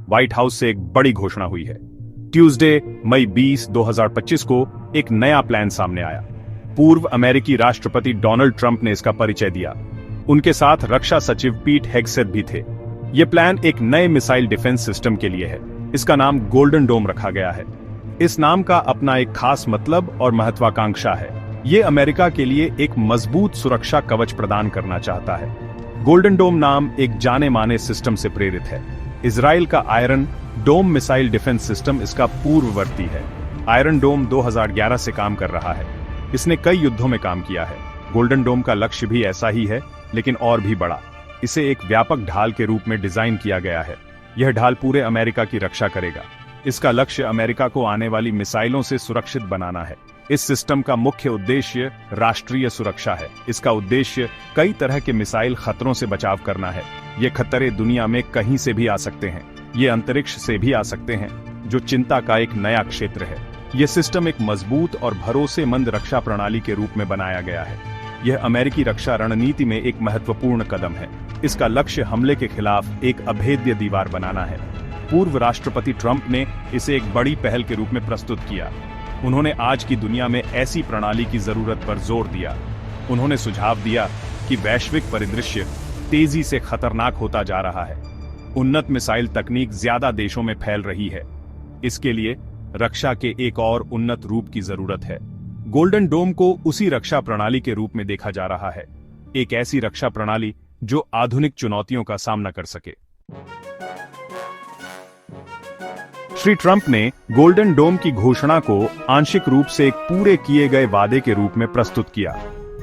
White house से एक बड़ी घोषणा हुई है। ट्यूसडे मई 20, 2025 को एक नया प्लान सामने आया। पूर्व अमेरिकी राष्ट्रपति डोनाल्ड ट्रंप ने इसका परिचय दिया। उनके साथ रक्षा सचिव पीट हेगसेथ भी थे। यह प्लान एक नए मिसाइल डिफेंस सिस्टम के लिए है। इसका नाम गोल्डन डोम रखा गया है। इस नाम का अपना एक खास मतलब और महत्वाकांक्षा है। ये अमेरिका के लिए एक मजबूत सुरक्षा कवच प्रदान करना चाहता है। गोल्डन डोम नाम एक जाने माने सिस्टम से प्रेरित है। इजराइल का iron dome missile defence system इसका पूर्ववर्ती है। आयरन डोम 2011 से काम कर रहा है। इसने कई युद्धों में काम किया है। गोल्डन डोम का लक्ष्य भी ऐसा ही है, लेकिन और भी बड़ा। इसे एक व्यापक ढाल के रूप में डिजाइन किया गया है। यह ढाल पूरे अमेरिका की रक्षा करेगा। इसका लक्ष्य अमेरिका को आने वाली मिसाइलों से सुरक्षित बनाना है। इस सिस्टम का मुख्य उद्देश्य राष्ट्रीय सुरक्षा है। इसका उद्देश्य कई तरह के मिसाइल खतरों से बचाव करना है। ये खतरे दुनिया में कहीं से भी आ सकते हैं। ये अंतरिक्ष से भी आ सकते हैं, जो चिंता का एक नया क्षेत्र है। यह सिस्टम एक मजबूत और भरोसेमंद रक्षा प्रणाली के रूप में बनाया गया है। यह अमेरिकी रक्षा रणनीति में एक महत्वपूर्ण कदम है। इसका लक्ष्य हमले के खिलाफ एक अभेद्य दीवार बनाना है। पूर्व राष्ट्रपति ट्रंप ने इसे एक बड़ी पहल के रूप में प्रस्तुत किया। उन्होंने आज की दुनिया में ऐसी प्रणाली की जरूरत पर जोर दिया। उन्होंने सुझाव दिया कि वैश्विक परिदृश्य तेजी से खतरनाक होता जा रहा है। उन्नत मिसाइल तकनीक ज्यादा देशों में फैल रही है। इसके लिए रक्षा के एक और उन्नत रूप की जरूरत है। गोल्डन डोम को उसी रक्षा प्रणाली के रूप में देखा जा रहा है। एक ऐसी रक्षा प्रणाली जो आधुनिक चुनौतियों का सामना कर सके। श्री ट्रंप ने गोल्डन डोम की घोषणा को आंशिक रूप से एक पूरे किए गए वादे के रूप में प्रस्तुत किया।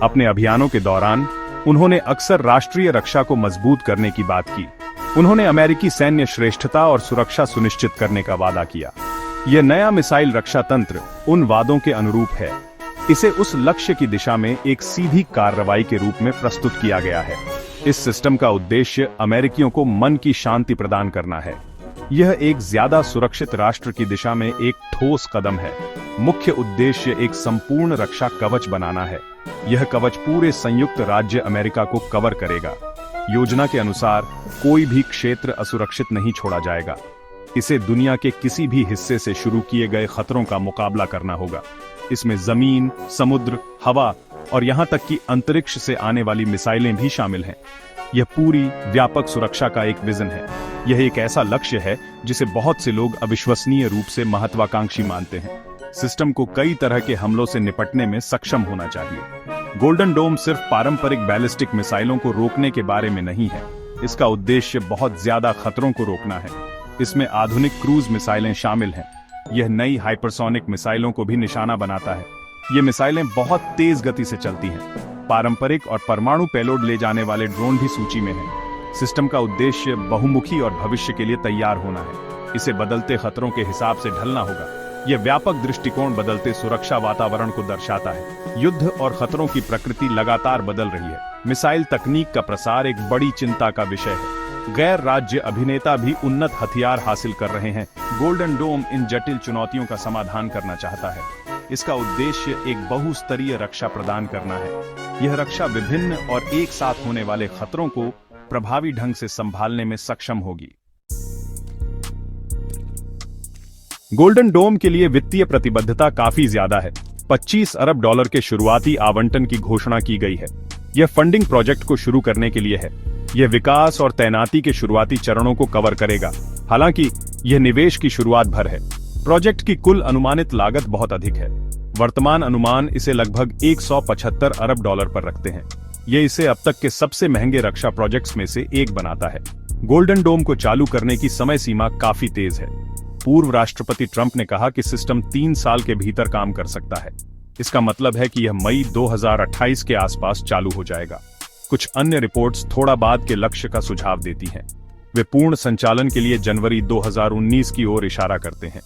अपने अभियानों के दौरान उन्होंने अक्सर राष्ट्रीय रक्षा को मजबूत करने की बात की। उन्होंने अमेरिकी सैन्य श्रेष्ठता और सुरक्षा सुनिश्चित करने का वादा किया। यह नया मिसाइल रक्षा तंत्र उन वादों के अनुरूप है। इसे उस लक्ष्य की दिशा में एक सीधी कार्रवाई के रूप में प्रस्तुत किया गया है। इस सिस्टम का उद्देश्य अमेरिकियों को मन की शांति प्रदान करना है। यह एक ज्यादा सुरक्षित राष्ट्र की दिशा में एक ठोस कदम है। मुख्य उद्देश्य एक संपूर्ण रक्षा कवच बनाना है। यह कवच पूरे संयुक्त राज्य अमेरिका को कवर करेगा। योजना के अनुसार कोई भी क्षेत्र असुरक्षित नहीं छोड़ा जाएगा। इसे दुनिया के किसी भी हिस्से से शुरू किए गए खतरों का मुकाबला करना होगा। इसमें जमीन, समुद्र, हवा और यहां तक कि अंतरिक्ष से आने वाली मिसाइलें भी शामिल हैं। यह पूरी व्यापक सुरक्षा का एक विजन है। यह एक ऐसा लक्ष्य है जिसे बहुत से लोग अविश्वसनीय रूप से महत्वाकांक्षी मानते हैं। सिस्टम को कई तरह के हमलों से निपटने में सक्षम होना चाहिए। गोल्डन डोम सिर्फ पारंपरिक बैलिस्टिक मिसाइलों को रोकने के बारे में नहीं है। इसका उद्देश्य बहुत ज्यादा खतरों को रोकना है। इसमें आधुनिक क्रूज मिसाइलें शामिल हैं। यह नई हाइपरसोनिक मिसाइलों को भी निशाना बनाता है। ये मिसाइलें बहुत तेज गति से चलती हैं। पारंपरिक और परमाणु पेलोड ले जाने वाले ड्रोन भी सूची में हैं। सिस्टम का उद्देश्य बहुमुखी और भविष्य के लिए तैयार होना है। इसे बदलते खतरों के हिसाब से ढलना होगा। यह व्यापक दृष्टिकोण बदलते सुरक्षा वातावरण को दर्शाता है। युद्ध और खतरों की प्रकृति लगातार बदल रही है। मिसाइल तकनीक का प्रसार एक बड़ी चिंता का विषय है। गैर राज्य अभिनेता भी उन्नत हथियार हासिल कर रहे हैं। गोल्डन डोम इन जटिल चुनौतियों का समाधान करना चाहता है। इसका उद्देश्य एक बहुस्तरीय रक्षा प्रदान करना है। यह रक्षा विभिन्न और एक साथ होने वाले खतरों को प्रभावी ढंग से संभालने में सक्षम होगी। गोल्डन डोम के लिए वित्तीय प्रतिबद्धता काफी ज्यादा है। 25 अरब डॉलर के शुरुआती आवंटन की घोषणा की गई है। यह फंडिंग प्रोजेक्ट को शुरू करने के लिए है। यह विकास और तैनाती के शुरुआती चरणों को कवर करेगा। हालांकि यह निवेश की शुरुआत भर है। प्रोजेक्ट की कुल अनुमानित लागत बहुत अधिक है। वर्तमान अनुमान इसे लगभग 175 अरब डॉलर पर रखते हैं। यह इसे अब तक के सबसे महंगे रक्षा प्रोजेक्ट्स में से एक बनाता है। गोल्डन डोम को चालू करने की समय सीमा काफी तेज है। पूर्व राष्ट्रपति ट्रंप ने कहा कि सिस्टम 3 साल के भीतर काम कर सकता है। इसका मतलब है कि यह मई 2028 के आसपास चालू हो जाएगा। कुछ अन्य रिपोर्ट्स थोड़ा बाद के लक्ष्य का सुझाव देती हैं। वे पूर्ण संचालन के लिए जनवरी 2019 की ओर इशारा करते हैं।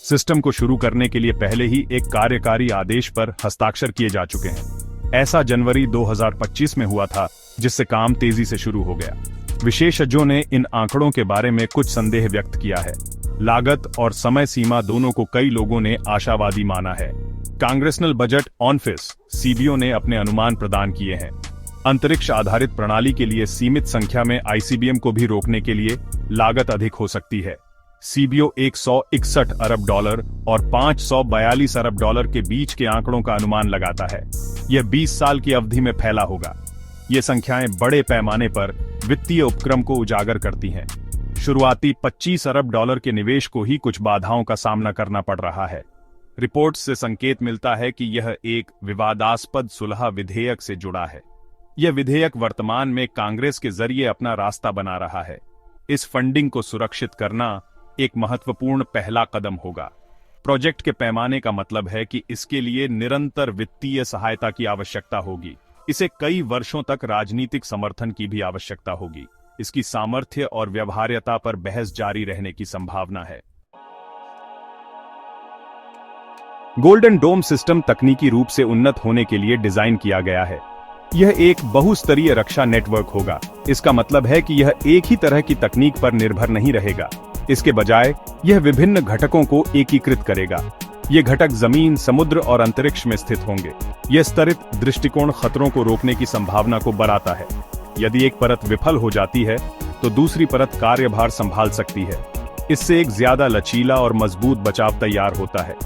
सिस्टम को शुरू करने के लिए पहले ही एक कार्यकारी आदेश पर हस्ताक्षर किए जा चुके हैं। ऐसा जनवरी 2025 में हुआ था, जिससे काम तेजी से शुरू हो गया। विशेषज्ञों ने इन आंकड़ों के बारे में कुछ संदेह व्यक्त किया है। लागत और समय सीमा दोनों को कई लोगों ने आशावादी माना है। कांग्रेसनल बजट ऑफिस सीबीओ ने अपने अनुमान प्रदान किए हैं। अंतरिक्ष आधारित प्रणाली के लिए सीमित संख्या में आईसीबीएम को भी रोकने के लिए लागत अधिक हो सकती है। सीबीओ 161 अरब डॉलर और 542 अरब डॉलर के बीच के आंकड़ों का अनुमान लगाता है। यह 20 साल की अवधि में फैला होगा। ये संख्याएं बड़े पैमाने पर वित्तीय उपक्रम को उजागर करती हैं। शुरुआती 25 अरब डॉलर के निवेश को ही कुछ बाधाओं का सामना करना पड़ रहा है। रिपोर्ट्स से संकेत मिलता है कि यह एक विवादास्पद सुलह विधेयक से जुड़ा है। यह विधेयक वर्तमान में कांग्रेस के जरिए अपना रास्ता बना रहा है। इस फंडिंग को सुरक्षित करना एक महत्वपूर्ण पहला कदम होगा। प्रोजेक्ट के पैमाने का मतलब है कि इसके लिए निरंतर वित्तीय सहायता की आवश्यकता होगी। इसे कई वर्षों तक राजनीतिक समर्थन की भी आवश्यकता होगी। इसकी सामर्थ्य और व्यवहार्यता पर बहस जारी रहने की संभावना है। गोल्डन डोम सिस्टम तकनीकी रूप से उन्नत होने के लिए डिजाइन किया गया है। यह एक बहुस्तरीय रक्षा नेटवर्क होगा। इसका मतलब है कि यह एक ही तरह की तकनीक पर निर्भर नहीं रहेगा। इसके बजाय यह विभिन्न घटकों को एकीकृत करेगा। ये घटक जमीन, समुद्र और अंतरिक्ष में स्थित होंगे। यह स्तरित दृष्टिकोण खतरों को रोकने की संभावना को बढ़ाता है। यदि एक परत विफल हो जाती है तो दूसरी परत कार्यभार संभाल सकती है। इससे एक ज्यादा लचीला और मजबूत बचाव तैयार होता है।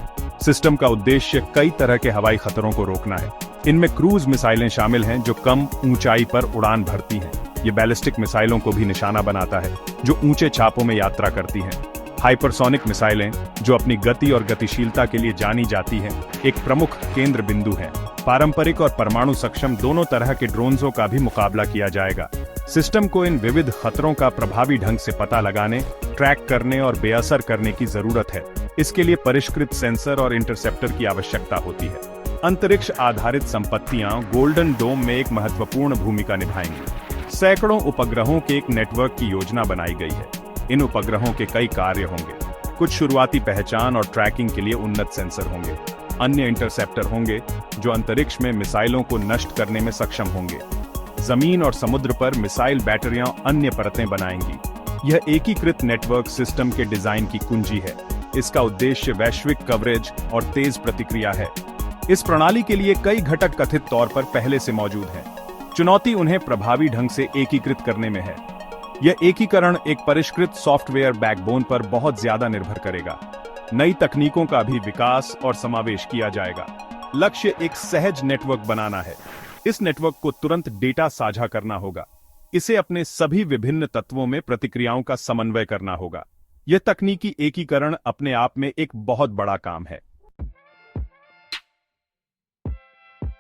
सिस्टम का उद्देश्य कई तरह के हवाई खतरों को रोकना है। इनमें क्रूज मिसाइलें शामिल हैं जो कम ऊंचाई पर उड़ान भरती हैं। ये बैलिस्टिक मिसाइलों को भी निशाना बनाता है जो ऊंचे छापों में यात्रा करती हैं। हाइपरसोनिक मिसाइलें जो अपनी गति और गतिशीलता के लिए जानी जाती हैं, एक प्रमुख केंद्र बिंदु हैं। पारंपरिक और परमाणु सक्षम दोनों तरह के ड्रोन्सों का भी मुकाबला किया जाएगा। सिस्टम को इन विविध खतरों का प्रभावी ढंग से पता लगाने, ट्रैक करने और बेअसर करने की जरूरत है। इसके लिए परिष्कृत सेंसर और इंटरसेप्टर की आवश्यकता होती है। अंतरिक्ष आधारित संपत्तियां गोल्डन डोम में एक महत्वपूर्ण भूमिका निभाएंगी। सैकड़ों उपग्रहों के एक नेटवर्क की योजना बनाई गई है। इन उपग्रहों के कई कार्य होंगे। कुछ शुरुआती पहचान और ट्रैकिंग के लिए उन्नत सेंसर होंगे। अन्य इंटरसेप्टर होंगे जो अंतरिक्ष में मिसाइलों को नष्ट करने में सक्षम होंगे। जमीन और समुद्र पर मिसाइल बैटरियां अन्य परतें बनाएंगी। यह एकीकृत नेटवर्क सिस्टम के डिजाइन की कुंजी है। इसका उद्देश्य वैश्विक कवरेज और तेज प्रतिक्रिया है। इस प्रणाली के लिए कई घटक कथित तौर पर पहले से मौजूद हैं। चुनौती उन्हें प्रभावी ढंग से एकीकृत करने में है। यह एकीकरण एक परिष्कृत सॉफ्टवेयर बैकबोन पर बहुत ज्यादा निर्भर करेगा। नई तकनीकों का भी विकास और समावेश किया जाएगा। लक्ष्य एक सहज नेटवर्क बनाना है। इस नेटवर्क को तुरंत डेटा साझा करना होगा। इसे अपने सभी विभिन्न तत्वों में प्रतिक्रियाओं का समन्वय करना होगा। यह तकनीकी एकीकरण अपने आप में एक बहुत बड़ा काम है।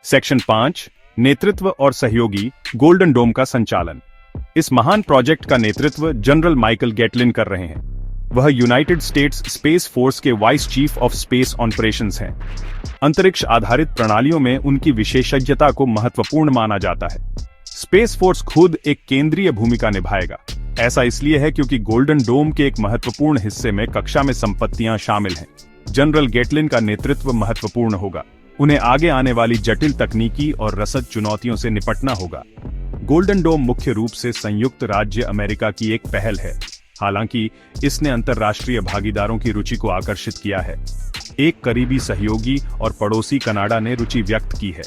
सेक्शन 5, नेतृत्व और सहयोगी गोल्डन डोम का संचालन। इस महान प्रोजेक्ट का नेतृत्व जनरल माइकल गैटलिन कर रहे हैं। वह यूनाइटेड स्टेट्स स्पेस फोर्स के vice chief of space operations हैं। अंतरिक्ष आधारित प्रणालियों में उनकी विशेषज्ञता को महत्वपूर्ण माना जाता है। स्पेस फोर्स खुद एक केंद्रीय भूमिका निभाएगा। ऐसा इसलिए है क्योंकि गोल्डन डोम के एक महत्वपूर्ण हिस्से में कक्षा में संपत्तियां शामिल हैं। जनरल गैटलिन का नेतृत्व महत्वपूर्ण होगा। उन्हें आगे आने वाली जटिल तकनीकी और रसद चुनौतियों से निपटना होगा। गोल्डन डोम मुख्य रूप से संयुक्त राज्य अमेरिका की एक पहल है। हालांकि इसने अंतर्राष्ट्रीय भागीदारों की रुचि को आकर्षित किया है। एक करीबी सहयोगी और पड़ोसी कनाडा ने रुचि व्यक्त की है।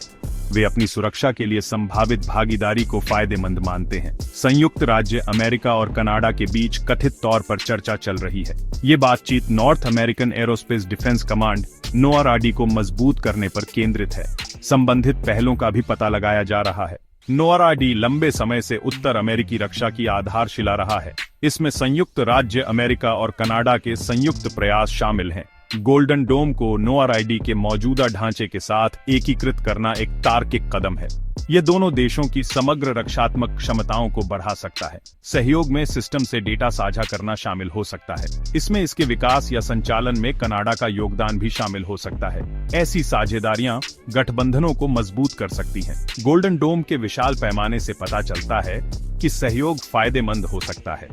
वे अपनी सुरक्षा के लिए संभावित भागीदारी को फायदेमंद मानते हैं। संयुक्त राज्य अमेरिका और कनाडा के बीच कथित तौर पर चर्चा चल रही है। ये बातचीत north American aerospace defence command NORAD को मजबूत करने पर केंद्रित है। संबंधित पहलों का भी पता लगाया जा रहा है। NORAD लंबे समय से उत्तर अमेरिकी रक्षा की आधारशिला रहा है। इसमें संयुक्त राज्य अमेरिका और कनाडा के संयुक्त प्रयास शामिल हैं। गोल्डन डोम को NORAD के मौजूदा ढांचे के साथ एकीकृत करना एक तार्किक कदम है। यह दोनों देशों की समग्र रक्षात्मक क्षमताओं को बढ़ा सकता है। सहयोग में सिस्टम से डेटा साझा करना शामिल हो सकता है। इसमें इसके विकास या संचालन में कनाडा का योगदान भी शामिल हो सकता है। ऐसी साझेदारियां गठबंधनों को मजबूत कर सकती हैं। गोल्डन डोम के विशाल पैमाने से पता चलता है कि सहयोग फायदेमंद हो सकता है।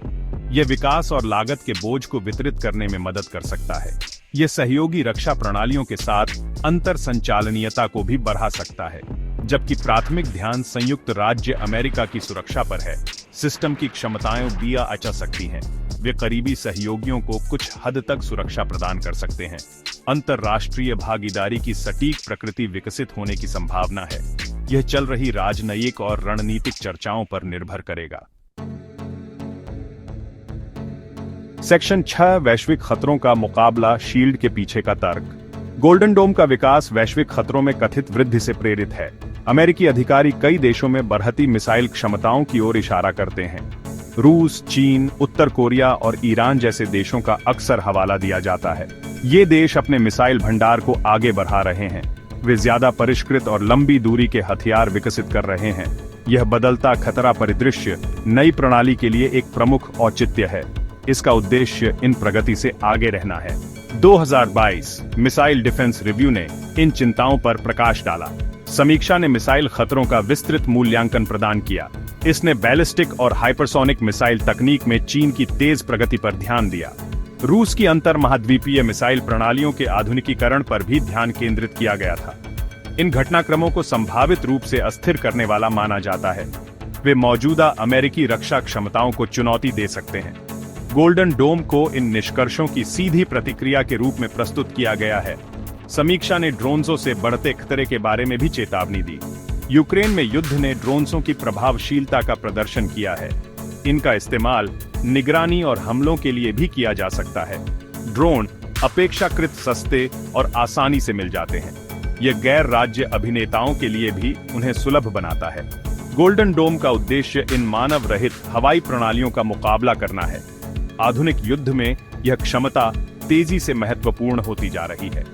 यह विकास और लागत के बोझ को वितरित करने में मदद कर सकता है। यह सहयोगी रक्षा प्रणालियों के साथ अंतर संचालनीयता को भी बढ़ा सकता है। जबकि प्राथमिक ध्यान संयुक्त राज्य अमेरिका की सुरक्षा पर है, सिस्टम की क्षमताएं बिया अचा सकती हैं। वे करीबी सहयोगियों को कुछ हद तक सुरक्षा प्रदान कर सकते हैं। अंतर्राष्ट्रीय भागीदारी की सटीक प्रकृति विकसित होने की संभावना है। यह चल रही राजनयिक और रणनीतिक चर्चाओं पर निर्भर करेगा। सेक्शन 6 वैश्विक खतरों का मुकाबला शील्ड के पीछे का तर्क। गोल्डन डोम का विकास वैश्विक खतरों में कथित वृद्धि से प्रेरित है। अमेरिकी अधिकारी कई देशों में बढ़ती मिसाइल क्षमताओं की ओर इशारा करते हैं। रूस, चीन, उत्तर कोरिया और ईरान जैसे देशों का अक्सर हवाला दिया जाता है। ये देश अपने मिसाइल भंडार को आगे बढ़ा रहे हैं। वे ज्यादा परिष्कृत और लंबी दूरी के हथियार विकसित कर रहे हैं। यह बदलता खतरा परिदृश्य नई प्रणाली के लिए एक प्रमुख औचित्य है। इसका उद्देश्य इन प्रगति से आगे रहना है। 2022 मिसाइल डिफेंस रिव्यू ने इन चिंताओं पर प्रकाश डाला। समीक्षा ने मिसाइल खतरों का विस्तृत मूल्यांकन प्रदान किया। इसने बैलिस्टिक और हाइपरसोनिक मिसाइल तकनीक में चीन की तेज प्रगति पर ध्यान दिया। रूस की अंतर महाद्वीपीय मिसाइल प्रणालियों के आधुनिकीकरण पर भी ध्यान केंद्रित किया गया था। इन घटनाक्रमों को संभावित रूप से अस्थिर करने वाला माना जाता है। वे मौजूदा अमेरिकी रक्षा क्षमताओं को चुनौती दे सकते हैं। गोल्डन डोम को इन निष्कर्षों की सीधी प्रतिक्रिया के रूप में प्रस्तुत किया गया है। समीक्षा ने ड्रोन्सों से बढ़ते खतरे के बारे में भी चेतावनी दी। यूक्रेन में युद्ध ने ड्रोन्सों की प्रभावशीलता का प्रदर्शन किया है। इनका इस्तेमाल निगरानी और हमलों के लिए भी किया जा सकता है। ड्रोन अपेक्षाकृत सस्ते और आसानी से मिल जाते हैं। यह गैर राज्य अभिनेताओं के लिए भी उन्हें सुलभ बनाता है। गोल्डन डोम का उद्देश्य इन मानव रहित हवाई प्रणालियों का मुकाबला करना है। आधुनिक युद्ध में यह क्षमता तेजी से महत्वपूर्ण होती जा रही है।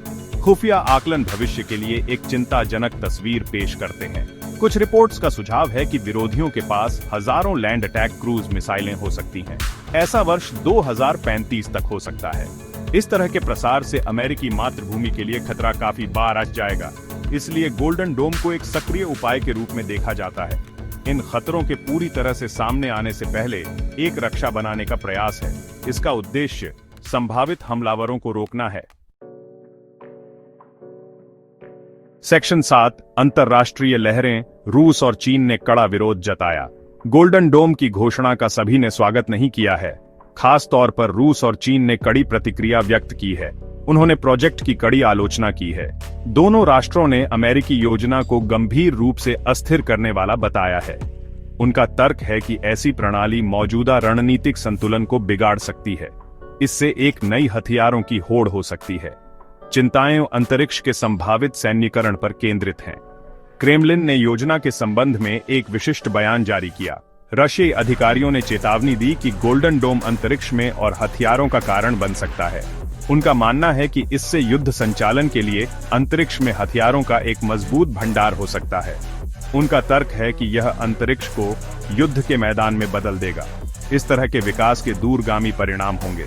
खुफिया आकलन भविष्य के लिए एक चिंताजनक तस्वीर पेश करते हैं। कुछ रिपोर्ट्स का सुझाव है कि विरोधियों के पास हजारों लैंड अटैक क्रूज मिसाइलें हो सकती हैं। ऐसा वर्ष 2035 तक हो सकता है। इस तरह के प्रसार से अमेरिकी मातृभूमि के लिए खतरा काफी बार आ जाएगा। इसलिए गोल्डन डोम को एक सक्रिय उपाय के रूप में देखा जाता है। इन खतरों के पूरी तरह से सामने आने से पहले एक रक्षा बनाने का प्रयास है। इसका उद्देश्य संभावित हमलावरों को रोकना है। सेक्शन 7 अंतरराष्ट्रीय लहरें। रूस और चीन ने कड़ा विरोध जताया। गोल्डन डोम की घोषणा का सभी ने स्वागत नहीं किया है। खास तौर पर रूस और चीन ने कड़ी प्रतिक्रिया व्यक्त की है। उन्होंने प्रोजेक्ट की कड़ी आलोचना की है। दोनों राष्ट्रों ने अमेरिकी योजना को गंभीर रूप से अस्थिर करने वाला बताया है। उनका तर्क है कि ऐसी प्रणाली मौजूदा रणनीतिक संतुलन को बिगाड़ सकती है। इससे एक नई हथियारों की होड़ हो सकती है। चिंताएं अंतरिक्ष के संभावित सैन्यीकरण पर केंद्रित हैं। क्रेमलिन ने योजना के संबंध में एक विशिष्ट बयान जारी किया। रशियाई अधिकारियों ने चेतावनी दी कि गोल्डन डोम अंतरिक्ष में और हथियारों का कारण बन सकता है। उनका मानना है कि इससे युद्ध संचालन के लिए अंतरिक्ष में हथियारों का एक मजबूत भंडार हो सकता है। उनका तर्क है कि यह अंतरिक्ष को युद्ध के मैदान में बदल देगा। इस तरह के विकास के दूरगामी परिणाम होंगे।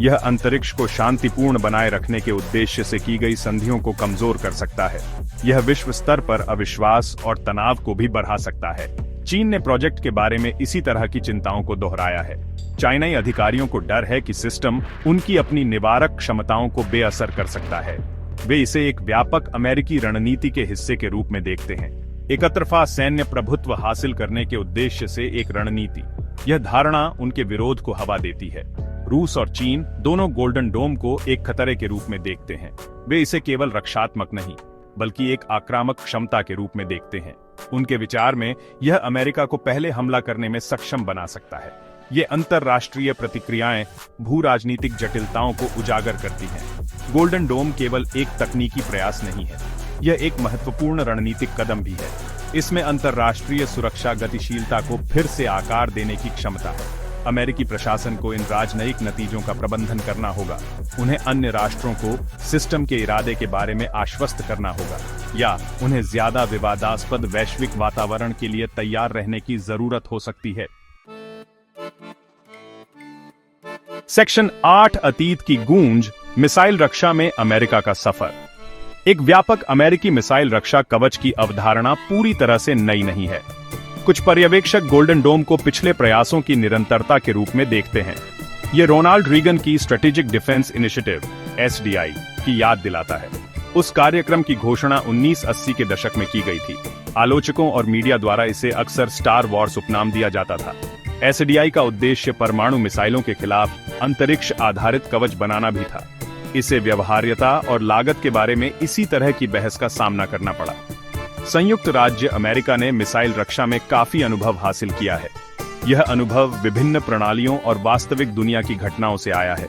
यह अंतरिक्ष को शांतिपूर्ण बनाए रखने के उद्देश्य से की गई संधियों को कमजोर कर सकता है। यह विश्व स्तर पर अविश्वास और तनाव को भी बढ़ा सकता है। चीन ने प्रोजेक्ट के बारे में इसी तरह की चिंताओं को दोहराया है। चाइनाई अधिकारियों को डर है कि सिस्टम उनकी अपनी निवारक क्षमताओं को बेअसर कर सकता है। वे इसे एक व्यापक अमेरिकी रणनीति के हिस्से के रूप में देखते हैं। एकतरफा सैन्य प्रभुत्व हासिल करने के उद्देश्य से एक रणनीति। यह धारणा उनके विरोध को हवा देती है। रूस और चीन दोनों गोल्डन डोम को एक खतरे के रूप में देखते हैं। वे इसे केवल रक्षात्मक नहीं बल्कि एक आक्रामक क्षमता के रूप में देखते हैं। उनके विचार में यह अमेरिका को पहले हमला करने में सक्षम बना सकता है। ये अंतरराष्ट्रीय प्रतिक्रियाएं भू राजनीतिक जटिलताओं को उजागर करती हैं। गोल्डन डोम केवल एक तकनीकी प्रयास नहीं है, यह एक महत्वपूर्ण रणनीतिक कदम भी है। इसमें अंतरराष्ट्रीय सुरक्षा गतिशीलता को फिर से आकार देने की क्षमता है। अमेरिकी प्रशासन को इन राजनयिक नतीजों का प्रबंधन करना होगा। उन्हें अन्य राष्ट्रों को सिस्टम के इरादे के बारे में आश्वस्त करना होगा, या उन्हें ज्यादा विवादास्पद वैश्विक वातावरण के लिए तैयार रहने की जरूरत हो सकती है। सेक्शन 8 अतीत की गूंज। मिसाइल रक्षा में अमेरिका का सफर। एक व्यापक अमेरिकी मिसाइल रक्षा कवच की अवधारणा पूरी तरह से नई नहीं है। कुछ पर्यवेक्षक गोल्डन डोम को पिछले प्रयासों की निरंतरता के रूप में देखते हैं। ये रोनाल्ड रीगन की स्ट्रेटेजिक डिफेंस इनिशिएटिव (SDI) की याद दिलाता है। उस कार्यक्रम की घोषणा 1980 के दशक में की गई थी। आलोचकों और मीडिया द्वारा इसे अक्सर स्टार वॉर्स उपनाम दिया जाता था। SDI का उद्देश्य परमाणु मिसाइलों के खिलाफ अंतरिक्ष आधारित कवच बनाना भी था। इसे व्यवहार्यता और लागत के बारे में इसी तरह की बहस का सामना करना पड़ा। संयुक्त राज्य अमेरिका ने मिसाइल रक्षा में काफी अनुभव हासिल किया है। यह अनुभव विभिन्न प्रणालियों और वास्तविक दुनिया की घटनाओं से आया है।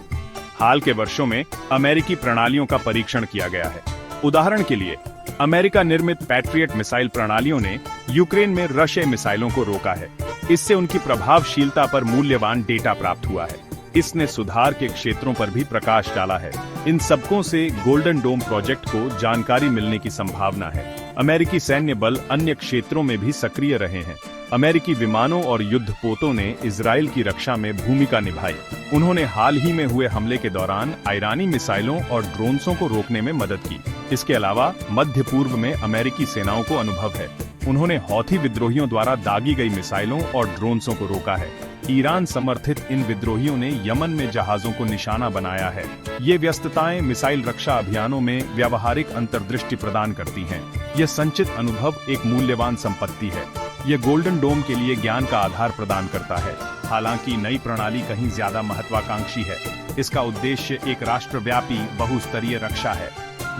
हाल के वर्षों में अमेरिकी प्रणालियों का परीक्षण किया गया है। उदाहरण के लिए अमेरिका निर्मित पैट्रियट मिसाइल प्रणालियों ने यूक्रेन में रशियाई मिसाइलों को रोका है। इससे उनकी प्रभावशीलता पर मूल्यवान डेटा प्राप्त हुआ है। इसने सुधार के क्षेत्रों पर भी प्रकाश डाला है। इन सबकों से गोल्डन डोम प्रोजेक्ट को जानकारी मिलने की संभावना है। अमेरिकी सैन्य बल अन्य क्षेत्रों में भी सक्रिय रहे हैं। अमेरिकी विमानों और युद्धपोतों ने इजराइल की रक्षा में भूमिका निभाई। उन्होंने हाल ही में हुए हमले के दौरान ईरानी मिसाइलों और ड्रोन्सों को रोकने में मदद की। इसके अलावा मध्य पूर्व में अमेरिकी सेनाओं को अनुभव है। उन्होंने हौथी विद्रोहियों द्वारा दागी गई मिसाइलों और ड्रोन्सों को रोका है। ईरान समर्थित इन विद्रोहियों ने यमन में जहाजों को निशाना बनाया है। ये व्यस्तताएं मिसाइल रक्षा अभियानों में व्यावहारिक अंतर्दृष्टि प्रदान करती हैं। यह संचित अनुभव एक मूल्यवान संपत्ति है। यह गोल्डन डोम के लिए ज्ञान का आधार प्रदान करता है। हालांकि नई प्रणाली कहीं ज्यादा महत्वाकांक्षी है। इसका उद्देश्य एक राष्ट्रव्यापी बहुस्तरीय रक्षा है।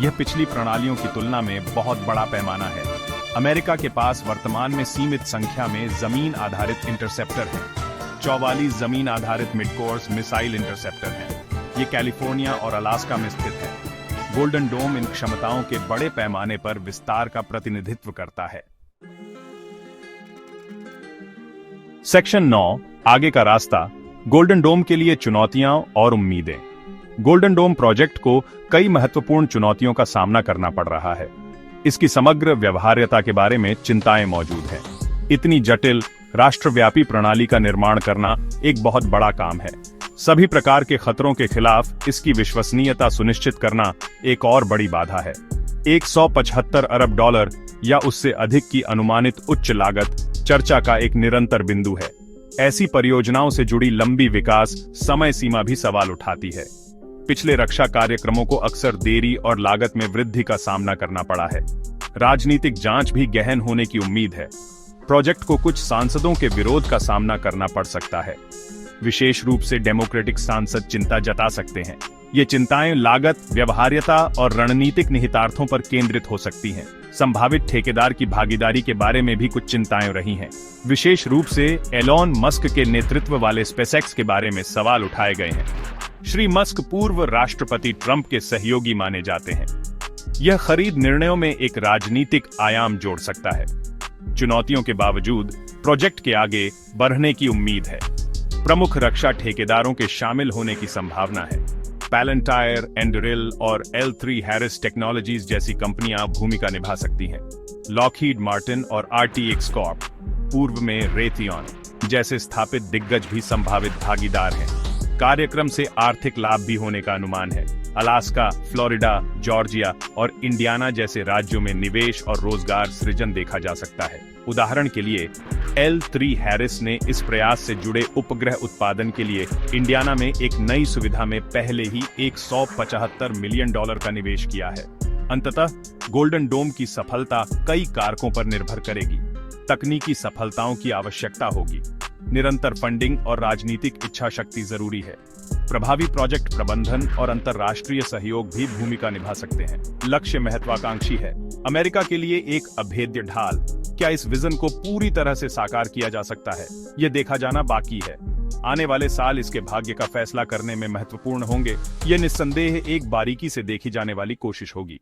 यह पिछली प्रणालियों की तुलना में बहुत बड़ा पैमाना है। अमेरिका के पास वर्तमान में सीमित संख्या में जमीन आधारित इंटरसेप्टर हैं। 44 जमीन आधारित मिडकोर्स मिसाइल इंटरसेप्टर हैं। ये कैलिफोर्निया और अलास्का में स्थित है। गोल्डन डोम इन क्षमताओं के बड़े पैमाने पर विस्तार का प्रतिनिधित्व करता है। सेक्शन 9 आगे का रास्ता, गोल्डन डोम के लिए चुनौतियां और उम्मीदें। गोल्डन डोम प्रोजेक्ट को कई महत्वपूर्ण चुनौतियों का सामना करना पड़ रहा है। इसकी समग्र व्यवहार्यता के बारे में चिंताएं मौजूद हैं। इतनी जटिल राष्ट्रव्यापी प्रणाली का निर्माण करना एक बहुत बड़ा काम है। सभी प्रकार के खतरों के खिलाफ इसकी विश्वसनीयता सुनिश्चित करना एक और बड़ी बाधा है। 175 अरब डॉलर या उससे अधिक की अनुमानित उच्च लागत चर्चा का एक निरंतर बिंदु है। ऐसी परियोजनाओं से जुड़ी लंबी विकास समय सीमा भी सवाल उठाती है। पिछले रक्षा कार्यक्रमों को अक्सर देरी और लागत में वृद्धि का सामना करना पड़ा है। राजनीतिक जांच भी गहन होने की उम्मीद है। प्रोजेक्ट को कुछ सांसदों के विरोध का सामना करना पड़ सकता है। विशेष रूप से डेमोक्रेटिक सांसद चिंता जता सकते हैं। ये चिंताएं लागत, व्यवहार्यता और रणनीतिक निहितार्थों पर केंद्रित हो सकती हैं। संभावित ठेकेदार की भागीदारी के बारे में भी कुछ चिंताएं रही हैं। विशेष रूप से एलोन मस्क के नेतृत्व वाले स्पेसएक्स के बारे में सवाल उठाए गए हैं। श्री मस्क पूर्व राष्ट्रपति ट्रंप के सहयोगी माने जाते हैं। यह खरीद निर्णयों में एक राजनीतिक आयाम जोड़ सकता है। चुनौतियों के बावजूद प्रोजेक्ट के आगे बढ़ने की उम्मीद है। प्रमुख रक्षा ठेकेदारों के शामिल होने की संभावना है। पैलेंटायर, एंडरिल और L3 हैरिस टेक्नोलॉजीज जैसी कंपनियां भूमिका निभा सकती हैं। लॉकहीड मार्टिन और RTX कॉर्प, पूर्व में रेथियन जैसे स्थापित दिग्गज भी संभावित भागीदार हैं। कार्यक्रम से आर्थिक लाभ भी होने का अनुमान है। अलास्का, फ्लोरिडा, जॉर्जिया और इंडियाना जैसे राज्यों में निवेश और रोजगार सृजन देखा जा सकता है। उदाहरण के लिए L3 हैरिस ने इस प्रयास से जुड़े उपग्रह उत्पादन के लिए इंडियाना में एक नई सुविधा में पहले ही $175 मिलियन का निवेश किया है। अंततः गोल्डन डोम की सफलता कई कारकों पर निर्भर करेगी। तकनीकी सफलताओं की आवश्यकता होगी। निरंतर फंडिंग और राजनीतिक इच्छा शक्ति जरूरी है। प्रभावी प्रोजेक्ट प्रबंधन और अंतर्राष्ट्रीय सहयोग भी भूमिका निभा सकते हैं। लक्ष्य महत्वाकांक्षी है। अमेरिका के लिए एक अभेद्य ढाल। क्या इस विजन को पूरी तरह से साकार किया जा सकता है, यह देखा जाना बाकी है। आने वाले साल इसके भाग्य का फैसला करने में महत्वपूर्ण होंगे। यह निस्संदेह एक बारीकी से देखी जाने वाली कोशिश होगी।